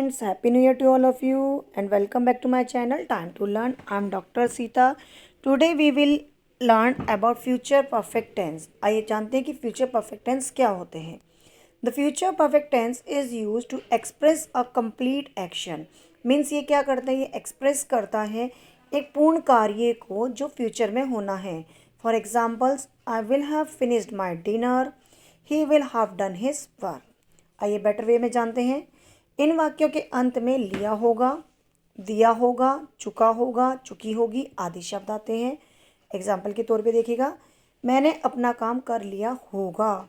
friends, happy new year to all of you and welcome back to my channel Time to Learn. I'm Dr. Sita. Today we will learn about future perfect tense. आइए जानते हैं कि future perfect tense क्या होते हैं. The future perfect tense is used to express a complete action. Means ये क्या करता है, ये express करता है एक पूर्ण कार्य को जो फ्यूचर में होना है. For examples, I will have finished my dinner. He will have done his work. आइए बेटर वे में जानते हैं. इन वाक्यों के अंत में लिया होगा, दिया होगा, चुका होगा, चुकी होगी आदि शब्द आते हैं. एग्जाम्पल के तौर पे देखिएगा, मैंने अपना काम कर लिया होगा,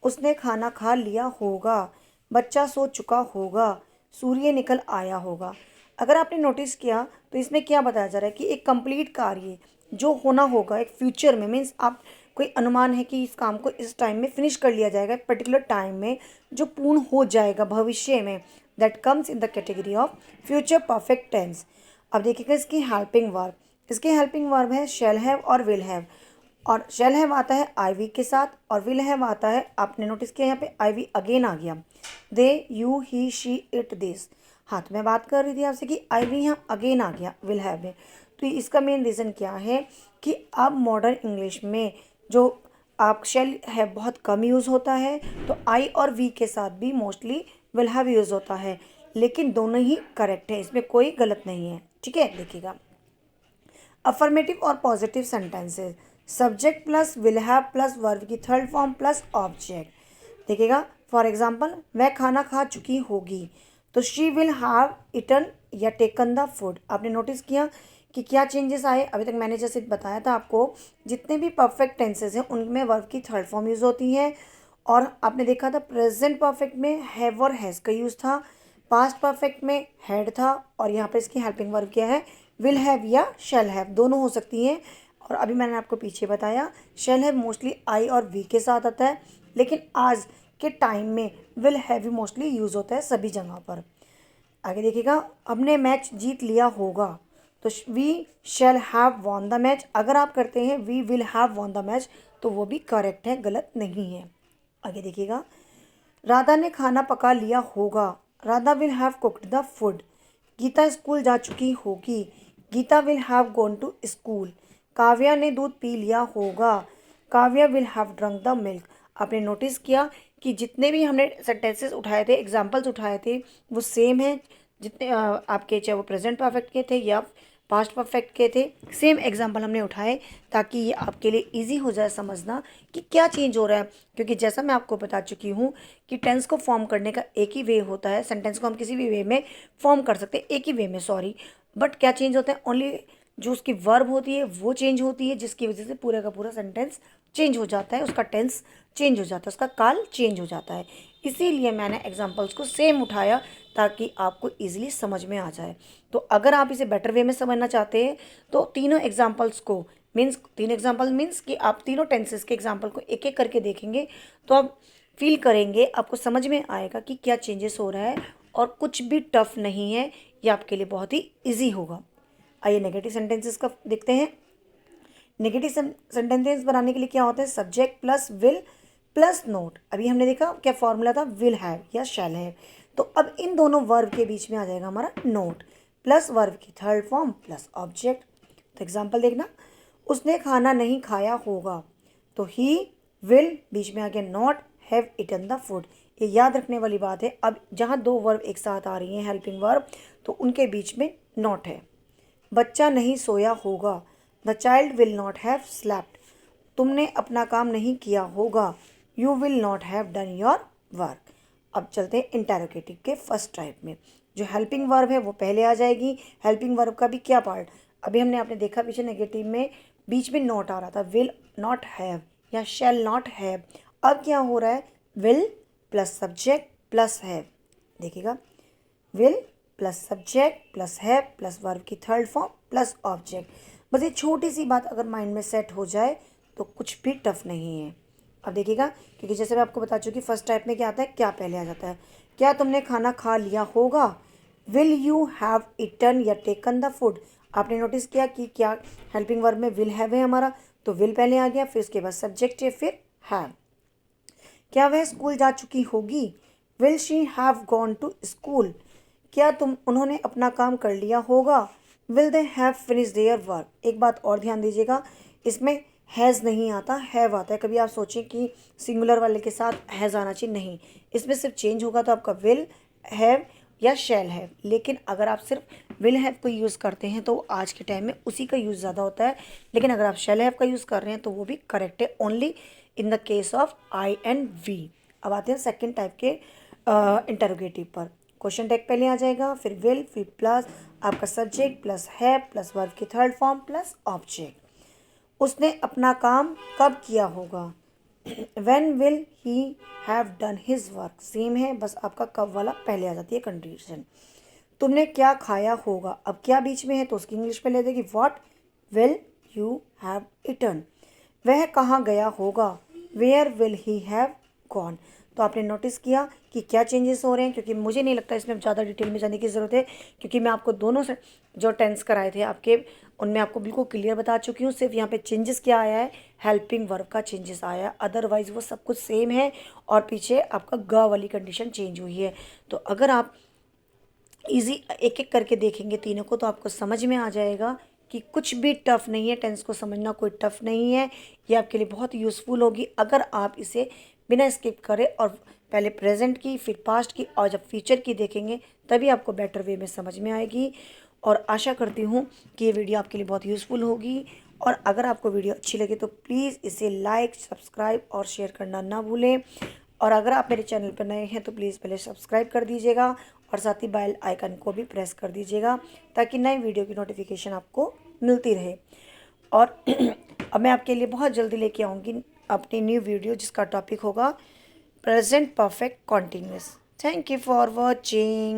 उसने खाना खा लिया होगा, बच्चा सो चुका होगा, सूर्य निकल आया होगा. अगर आपने नोटिस किया तो इसमें क्या बताया जा रहा है कि एक कंप्लीट कार्य जो होना होगा एक फ्यूचर में, मीन्स आप कोई अनुमान है कि इस काम को इस टाइम में फिनिश कर लिया जाएगा, एक पर्टिकुलर टाइम में जो पूर्ण हो जाएगा भविष्य में, that comes in the category of future perfect tense. अब देखिएगा इसकी हेल्पिंग वर्ब. इसके हेल्पिंग वर्ब है शैल हैव और विल हैव. और शैल हैव आता है आई वी के साथ और विल हैव आता है, आपने नोटिस किया यहाँ पे आई वी अगेन आ गया. They, you, he, she, it, this. हाँ, तो मैं बात कर रही थी आपसे कि आई वी यहाँ अगेन आ गया विल हैव में. तो इसका मेन रीज़न क्या है कि अब मॉडर्न इंग्लिश में जो आप शैल हैव बहुत कम यूज़ होता है, तो आई और वी के साथ भी मोस्टली विल हैव यूज़ होता है, लेकिन दोनों ही करेक्ट है, इसमें कोई गलत नहीं है. ठीक है, देखिएगा अफर्मेटिव और positive sentences. Subject plus will have plus verb की थर्ड फॉर्म प्लस ऑब्जेक्ट. देखिएगा फॉर एग्जांपल, वह खाना खा चुकी होगी, तो शी विल हैव इटन या टेकन द फूड. आपने नोटिस किया कि क्या चेंजेस आए. अभी तक मैंने जैसे बताया था आपको, जितने भी परफेक्ट टेंसेस हैं उनमें वर्ब की थर्ड फॉर्म यूज़ होती है. और आपने देखा था प्रेजेंट परफेक्ट में हैव और हैज़ का यूज़ था, पास्ट परफेक्ट में हैड था, और यहाँ पर इसकी हेल्पिंग वर्ब क्या है, विल हैव या शैल हैव, दोनों हो सकती हैं. और अभी मैंने आपको पीछे बताया शैल हैव मोस्टली आई और वी के साथ आता है, लेकिन आज के टाइम में विल हैव भी मोस्टली यूज़ होता है सभी जगह पर. आगे देखिएगा, हमने मैच जीत लिया होगा, तो we shall have won the match. अगर आप करते हैं we will have won the match तो वो भी करेक्ट है, गलत नहीं है. आगे देखिएगा, राधा ने खाना पका लिया होगा, Radha will have cooked the food. Gita school जा चुकी होगी, Gita will have gone to school. Kavya ने दूध पी लिया होगा, Kavya will have drunk the milk. आपने नोटिस किया कि जितने भी हमने सेंटेंसेस उठाए थे, एग्जाम्पल्स उठाए थे, वो सेम है. जितने आपके चाहे वो प्रेजेंट परफेक्ट के थे या पास्ट परफेक्ट के थे, सेम एग्जाम्पल हमने उठाए ताकि ये आपके लिए इजी हो जाए समझना कि क्या चेंज हो रहा है. क्योंकि जैसा मैं आपको बता चुकी हूँ कि टेंस को फॉर्म करने का एक ही वे होता है, सेंटेंस को हम किसी भी वे में फॉर्म कर सकते हैं, एक ही वे में, सॉरी. बट क्या चेंज होता है, ओनली जो उसकी वर्ब होती है वो चेंज होती है, जिसकी वजह से पूरा का पूरा सेंटेंस चेंज हो जाता है, उसका टेंस चेंज हो जाता है, उसका काल चेंज हो जाता है. इसीलिए मैंने एग्जाम्पल्स को सेम उठाया ताकि आपको इजीली समझ में आ जाए. तो अगर आप इसे बेटर वे में समझना चाहते हैं तो तीनों एग्जाम्पल्स को, मीन्स तीन एग्जाम्पल मीन्स कि आप तीनों टेंसेस के एग्जाम्पल को एक एक करके देखेंगे तो आप फील करेंगे, आपको समझ में आएगा कि क्या चेंजेस हो रहा है, और कुछ भी टफ नहीं है, ये आपके लिए बहुत ही ईजी होगा. आइए नेगेटिव सेंटेंसेस का देखते हैं. नेगेटिव सेंटेंसेस बनाने के लिए क्या होता है, subject plus will plus note. अभी हमने देखा क्या फॉर्मूला था, विल हैव या शैल हैव. तो अब इन दोनों वर्ब के बीच में आ जाएगा हमारा नोट प्लस वर्ब की थर्ड फॉर्म प्लस ऑब्जेक्ट. तो एग्जांपल देखना, उसने खाना नहीं खाया होगा, तो ही विल बीच में आ गया not have eaten the food. ये याद रखने वाली बात है. अब जहाँ दो वर्ब एक साथ आ रही हैं हेल्पिंग वर्ब, तो उनके बीच में नॉट है. बच्चा नहीं सोया होगा, the child will not have slept. तुमने अपना काम नहीं किया होगा, you will not have done your work. अब चलते हैं इंटेरोगेटिव के फर्स्ट टाइप में. जो हेल्पिंग वर्ब है वो पहले आ जाएगी. हेल्पिंग वर्ब का भी क्या पार्ट, अभी हमने आपने देखा पीछे नेगेटिव में बीच में नॉट आ रहा था, विल नॉट हैव या शैल नॉट हैव. अब क्या हो रहा है, will plus subject plus have. देखिएगा, will plus subject plus have plus verb की थर्ड फॉर्म प्लस ऑब्जेक्ट. बस ये छोटी सी बात अगर माइंड में सेट हो जाए तो कुछ भी टफ नहीं है. अब देखिएगा, क्योंकि जैसे मैं आपको बता चुकी, फर्स्ट टाइप में क्या आता है, क्या पहले आ जाता है, क्या तुमने खाना खा लिया होगा, विल यू हैव इटन या टेकन द फूड. आपने नोटिस किया कि क्या हेल्पिंग वर्ब में विल हैव है हमारा, तो विल पहले आ गया, फिर उसके बाद सब्जेक्ट है, फिर हैव. क्या वह स्कूल जा चुकी होगी, will she have gone to school. क्या उन्होंने अपना काम कर लिया होगा? Will they have finish their work. एक बात और ध्यान दीजिएगा, इसमें हैज़ नहीं आता, हैव आता है। कभी आप सोचें कि सिंगुलर वाले के साथ हैज़ आना चाहिए, नहीं, इसमें सिर्फ चेंज होगा तो आपका विल हैव या शैल हैव। लेकिन अगर आप सिर्फ विल हैव को यूज़ करते हैं तो आज के टाइम में उसी का यूज़ ज़्यादा होता है। लेकिन अगर आप शैल हैव का यूज़ कर रहे हैं तो वो भी करेक्ट है, only in the case of I and we. अब आते हैं सेकेंड टाइप के इंटरोगेटिव पर। क्वेश्चन टैग पहले आ जाएगा, फिर विल, फिर प्लस आपका सब्जेक्ट प्लस है प्लस वर्ब की थर्ड फॉर्म प्लस ऑब्जेक्ट। उसने अपना काम कब किया होगा? When will he have done his work. Same है, बस आपका कब वाला पहले आ जाती है कंडीशन। तुमने क्या खाया होगा, अब क्या बीच में है तो उसकी इंग्लिश में ले देगी what will you have eaten. वह कहाँ गया होगा, where will he have gone. तो आपने नोटिस किया कि क्या चेंजेस हो रहे हैं, क्योंकि मुझे नहीं लगता इसमें ज़्यादा डिटेल में जाने की ज़रूरत है, क्योंकि मैं आपको दोनों से जो टेंस कराए थे आपके, उनमें आपको बिल्कुल क्लियर बता चुकी हूँ। सिर्फ यहाँ पे चेंजेस क्या आया है, हेल्पिंग वर्ब का चेंजेस आया है, अदरवाइज वो सब कुछ सेम है। और पीछे आपका ग वाली कंडीशन चेंज हुई है। तो अगर आप इजी एक एक करके देखेंगे तीनों को तो आपको समझ में आ जाएगा कि कुछ भी टफ नहीं है, टेंस को समझना कोई टफ नहीं है। ये आपके लिए बहुत यूज़फुल होगी अगर आप इसे बिना स्किप करें और पहले प्रेजेंट की फिर पास्ट की और जब फ्यूचर की देखेंगे तभी आपको बेटर वे में समझ में आएगी। और आशा करती हूँ कि ये वीडियो आपके लिए बहुत यूज़फुल होगी। और अगर आपको वीडियो अच्छी लगे तो प्लीज़ इसे लाइक, सब्सक्राइब और शेयर करना ना भूलें। और अगर आप मेरे चैनल पर नए हैं तो प्लीज़ पहले सब्सक्राइब कर दीजिएगा और साथ ही बेल आइकन को भी प्रेस कर दीजिएगा ताकि नई वीडियो की नोटिफिकेशन आपको मिलती रहे। और अब मैं आपके लिए बहुत जल्दी लेके आऊँगी अपनी न्यू वीडियो जिसका टॉपिक होगा present perfect continuous. Thank you for watching.